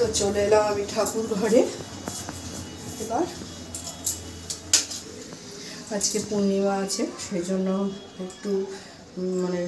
তো চলে এলাম আমি ঠাকুর ঘরে। এবার আজকে পূর্ণিমা আছে, সেই জন্য একটু মানে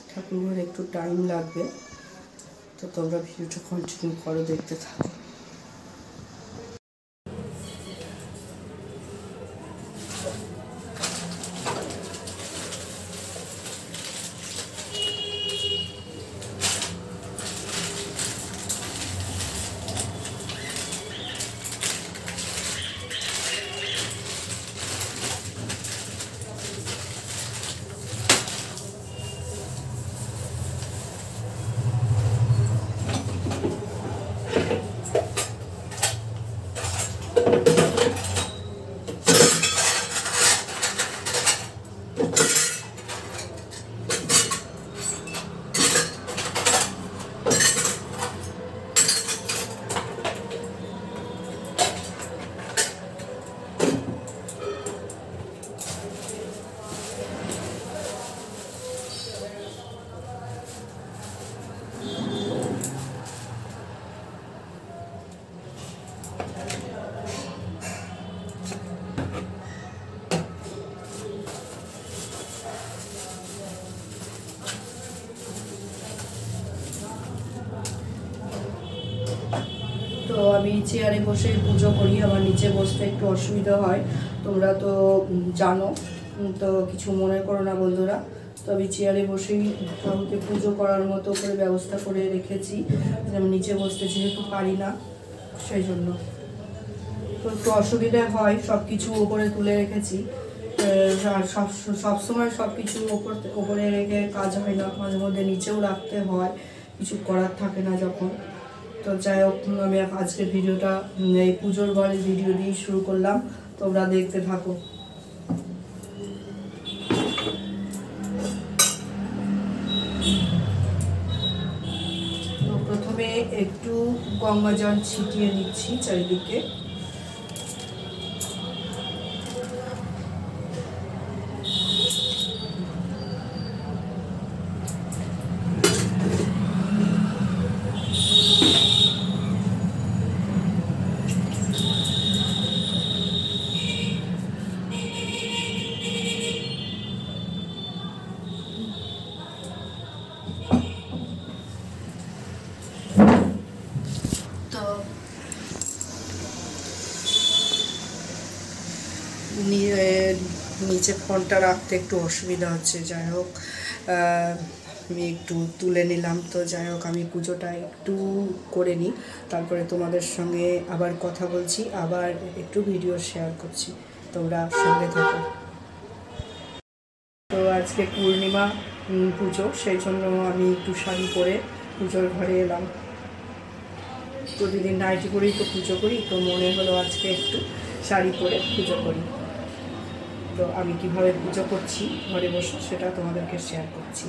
ঠাকুর ঘরে একটু টাইম লাগবে। তো তোমরা ভিডিওটা কন্টিনিউ করো, দেখতে থাকো। তো আমি চেয়ারে বসে পুজো করি, আমার নিচে বসতে একটু অসুবিধা হয়, তোমরা তো জানো। তো কিছু মনে করো না বন্ধুরা। তো আমি চেয়ারে বসেই ঠাকুরকে পুজো করার মতো করে ব্যবস্থা করে রেখেছি, আমি নিচে বসতে যেহেতু পারি না, সেই জন্য তো একটু অসুবিধা হয়। সব কিছু ওপরে তুলে রেখেছি, আর সবসময় সব কিছু ওপরে রেখে কাজ হয় না, মাঝে মধ্যে নিচেও রাখতে হয়, কিছু করার থাকে না যখন। তো যাই হোক, আমি আজকের ভিডিওটা এই পুজোর ঘরের ভিডিও দিয়ে শুরু করলাম, তোমরা দেখতে থাকো। তো প্রথমে একটু গঙ্গা জল ছিটিয়ে নিচ্ছি চারিদিকে। নিচে ফোনটা রাখতে একটু অসুবিধা হচ্ছে, যাই হোক আমি একটু তুলে নিলাম। তো যাই হোক, আমি পুজোটা একটু করে নিই, তারপরে তোমাদের সঙ্গে আবার কথা বলছি, আবার একটু ভিডিও শেয়ার করছি, তোমরা সঙ্গে থাকো। তো আজকে পূর্ণিমা পুজো, সেই জন্য আমি একটু শাড়ি পরে পুজোর ঘরে এলাম। প্রতিদিন নাইটি পরেই তো পুজো করি, তো মনে হলো আজকে একটু শাড়ি পরে পুজো করি। তো আমি কিভাবে পুজো করছি ঘরে বসে সেটা তোমাদেরকে শেয়ার করছি।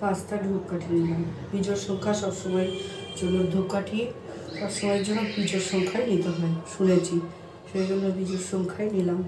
5টা ধূপকাঠি নিলাম। পুজোর সংখ্যা সবসময়ের জন্য ধূপকাঠি সবসময়ের জন্য পুজোর সংখ্যায় নিতে হয়, শুনেছি, সেই জন্য পুজোর সংখ্যায় নিলাম।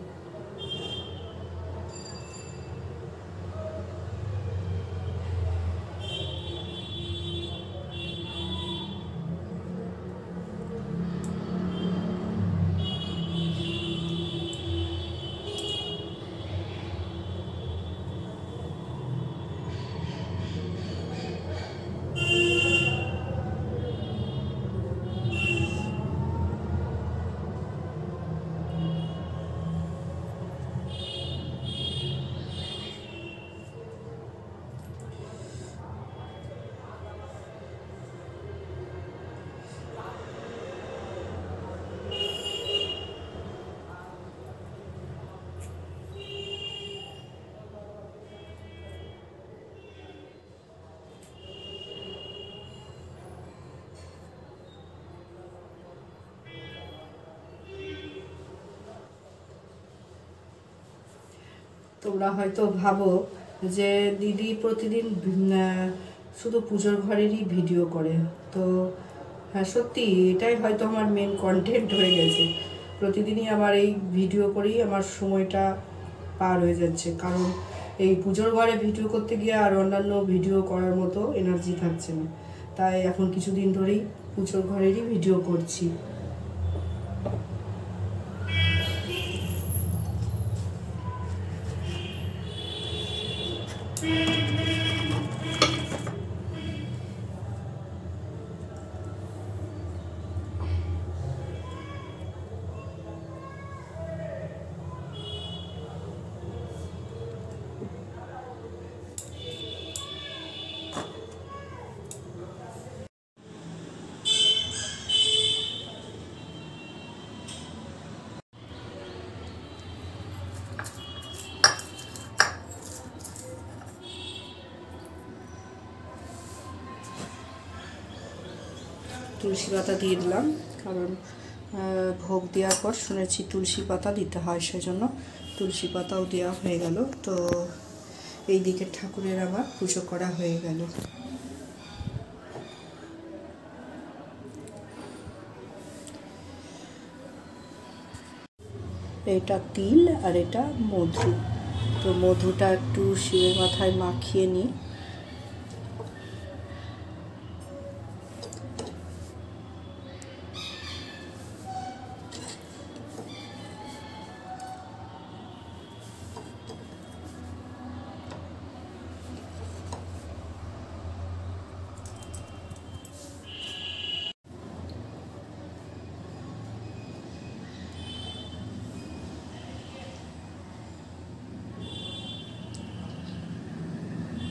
তোমরা হয়তো ভাবো যে দিদি প্রতিদিন শুধু পুজোর ঘরেরই ভিডিও করে, তো হ্যাঁ সত্যি এটাই হয়তো আমার মেন কন্টেন্ট হয়ে গেছে। প্রতিদিনই আমার এই ভিডিও করেই আমার সময়টা পার হয়ে যাচ্ছে, কারণ এই পুজোর ঘরে ভিডিও করতে গিয়ে আর অন্যান্য ভিডিও করার মতো এনার্জি থাকছে না, তাই এখন কিছুদিন ধরেই পুজোর ঘরেরই ভিডিও করছি। তুলসী পাতা দিয়ে দিলাম, কারণ ভোগ দেওয়ার পর শুনেছি তুলসী পাতা দিতে হয়, সেজন্য তুলসী পাতাও দেওয়া হয়ে গেল। তো এই দিকে ঠাকুরের আমার পুজো করা হয়ে গেল। এটা তিল আর এটা মধু, তো মধুটা একটু শিবের মাথায় মাখিয়ে নিই।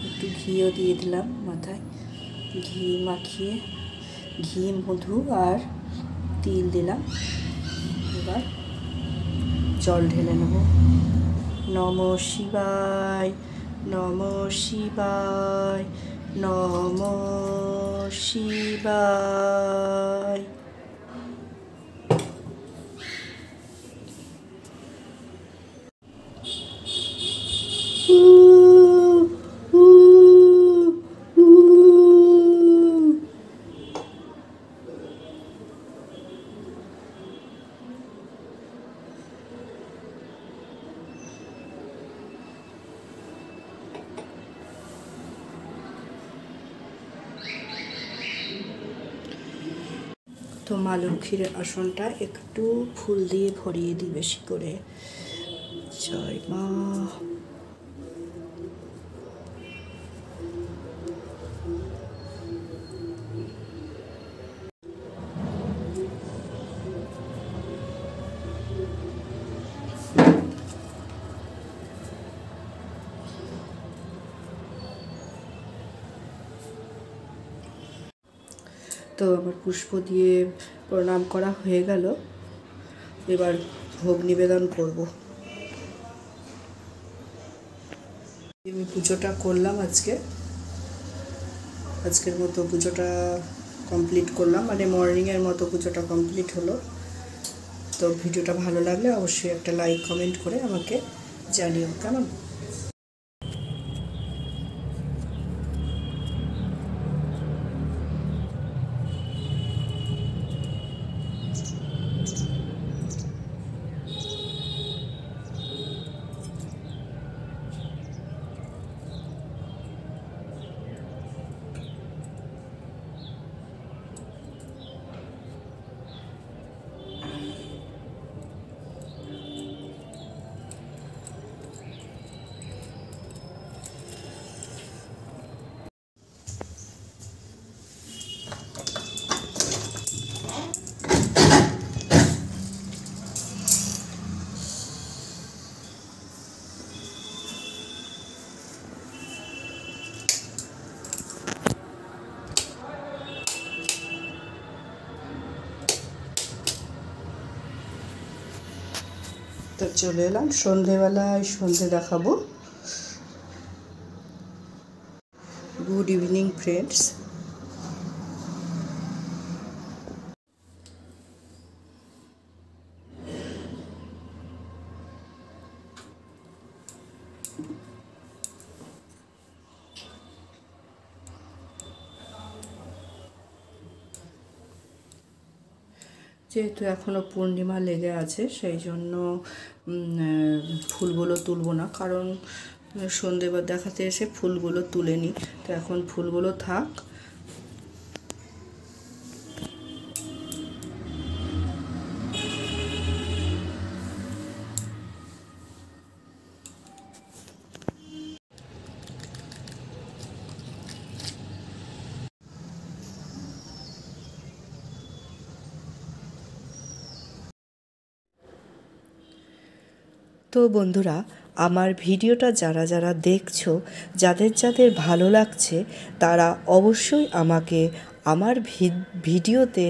একটু ঘিও দিয়ে দিলাম মাথায়, ঘি মাখিয়ে, ঘি মধু আর তিল দিলাম। এবার জল ঢেলে নেব। নমঃ শিবায়, নমঃ শিবায়, নমঃ শিবায়। তো মা লক্ষ্মীর আসনটা একটু ফুল দিয়ে ভরিয়ে দিই বেশি করে। জয় মা। তো আমার পুষ্প দিয়ে প্রণাম করা হয়ে গেল, এবার ভোগ নিবেদন করব। আমি পুজোটা করলাম আজকের মতো পুজোটা কমপ্লিট করলাম, মানে মর্নিংয়ের মতো পুজোটা কমপ্লিট হলো। তো ভিডিওটা ভালো লাগলে অবশ্যই একটা লাইক কমেন্ট করে আমাকে জানিও, কেমন। তো চলে এলাম সন্ধেবেলায়, সন্ধে দেখাবো। Good evening friends. যেহেতু এখনও পূর্ণিমা লেগে আছে, সেই জন্য ফুলগুলো তুলবো না, কারণ সন্ধেবার দেখাতে এসে ফুলগুলো তুলে নিই। তো এখন ফুলগুলো থাক। তো বন্ধুরা, আমার ভিডিওটা যারা যারা দেখছো, যাদের যাদের ভালো লাগছে, তারা অবশ্যই আমাকে আমার ভিডিওতে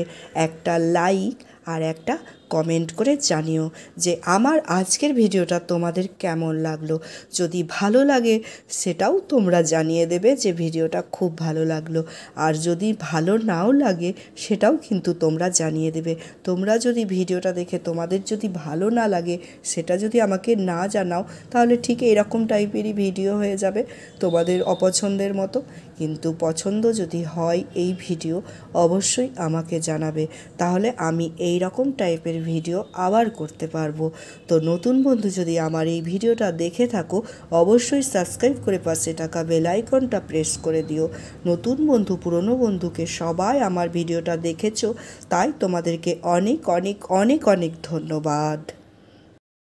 একটা লাইক আর একটা কমেন্ট করে জানিও যে আমার আজকের ভিডিওটা তোমাদের কেমন লাগলো। যদি ভালো লাগে সেটাও তোমরা জানিয়ে দেবে যে ভিডিওটা খুব ভালো লাগলো, আর যদি ভালো নাও লাগে সেটাও কিন্তু তোমরা জানিয়ে দেবে। তোমরা যদি ভিডিওটা দেখে তোমাদের যদি ভালো না লাগে সেটা যদি আমাকে না জানাও, তাহলে ঠিক এরকম টাইপেরই ভিডিও হয়ে যাবে তোমাদের অপছন্দের মতো। কিন্তু পছন্দ যদি হয় এই ভিডিও, অবশ্যই আমাকে জানাবে, তাহলে আমি এই রকম টাইপের ভিডিও আবার করতে পারবো। তো নতুন বন্ধু যদি আমার এই ভিডিওটা দেখে থাকো, অবশ্যই সাবস্ক্রাইব করে পাশে থাকা বেল আইকনটা প্রেস করে দিও। নতুন বন্ধু পুরনো বন্ধুকে সবাই আমার ভিডিওটা দেখেছো, তাই তোমাদেরকে অনেক অনেক অনেক অনেক ধন্যবাদ।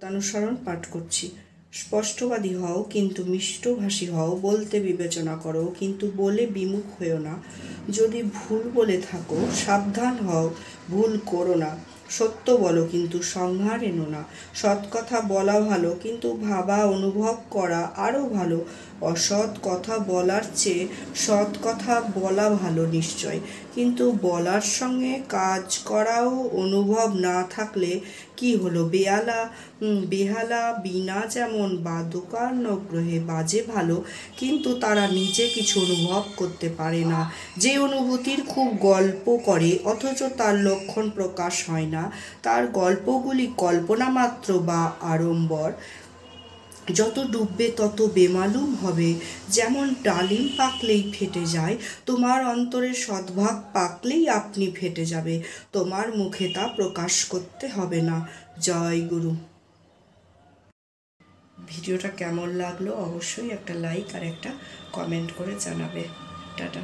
অনুসরণ পাঠ করছি। স্পষ্টবাদী হও কিন্তু মিষ্টভাষী হও, বলতে বিবেচনা করো কিন্তু বলে বিমুখ হয়েও না। যদি ভুল বলে থাকো সাবধান হও, ভুল করো না। সত্য বলো কিন্তু সংহার এনো না। সৎ কথা বলা ভালো কিন্তু ভাবা অনুভব করা আরও ভালো। অসৎ কথা বলার চেয়ে সৎ কথা বলা ভালো নিশ্চয়, কিন্তু বলার সঙ্গে কাজ করাও অনুভব না থাকলে কি হলো? বেহালা বীণা যেমন বাদকার গ্রহে বাজে ভালো, কিন্তু তারা নিজে কিছু অনুভব করতে পারে না। যে অনুভূতির খুব গল্প করে অথচ তার লক্ষণ প্রকাশ হয় না, তার গল্পগুলি কল্পনা মাত্র বা আড়ম্বর। যত ডুববে তত বেমালুম হবে। যেমন ডালিম পাকলেই ফেটে যায়, তোমার অন্তরে সদ্ভাব পাকলেই আপনি ফেটে যাবে। তোমার মুখে তা প্রকাশ করতে হবে না। জয় গুরু। ভিডিওটা কেমন লাগলো অবশ্যই একটা লাইক আর একটা কমেন্ট করে জানাবে। টাটা।